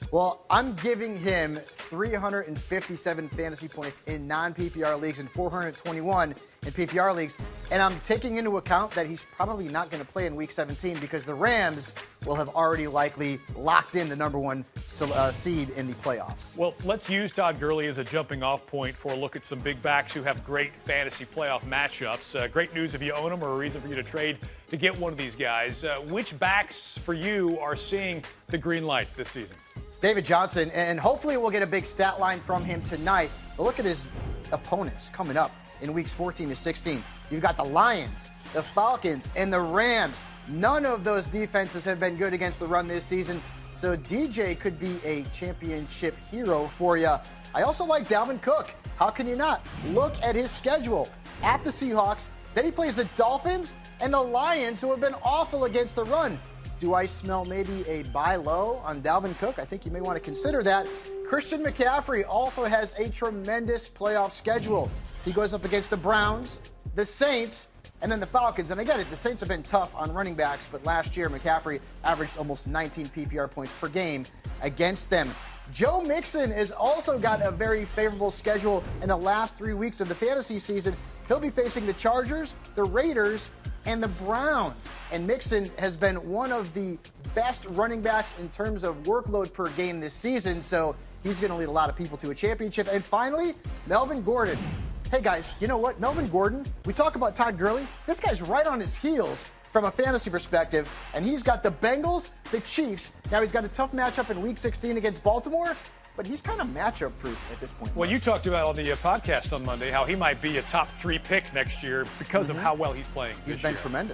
Well, I'm giving him 357 fantasy points in non-PPR leagues and 421 in PPR leagues. And I'm taking into account that he's probably not going to play in Week 17 because the Rams will have already likely locked in the number one seed in the playoffs. Well, let's use Todd Gurley as a jumping-off point for a look at some big backs who have great fantasy playoff matchups. Great news if you own them or a reason for you to trade to get one of these guys. Which backs for you are seeing the green light this season? David Johnson, and hopefully we'll get a big stat line from him tonight. But look at his opponents coming up in weeks 14 to 16. You've got the Lions, the Falcons, and the Rams. None of those defenses have been good against the run this season, so DJ could be a championship hero for you. I also like Dalvin Cook. How can you not? Look at his schedule. At the Seahawks, then he plays the Dolphins and the Lions, who have been awful against the run. Do I smell maybe a buy low on Dalvin Cook? I think you may want to consider that. Christian McCaffrey also has a tremendous playoff schedule. He goes up against the Browns, the Saints, and then the Falcons. And I get it, the Saints have been tough on running backs, but last year McCaffrey averaged almost 19 PPR points per game against them. Joe Mixon has also got a very favorable schedule in the last 3 weeks of the fantasy season. He'll be facing the Chargers, the Raiders, and the Browns. And Mixon has been one of the best running backs in terms of workload per game this season, so he's going to lead a lot of people to a championship. And finally, Melvin Gordon. Hey guys, you know what? Melvin Gordon, we talk about Todd Gurley. This guy's right on his heels from a fantasy perspective, and he's got the Bengals, the Chiefs. Now he's got a tough matchup in Week 16 against Baltimore, but he's kind of matchup-proof at this point. Well, you talked about on the podcast on Monday how he might be a top 3 pick next year because of how well he's playing. He's been tremendous.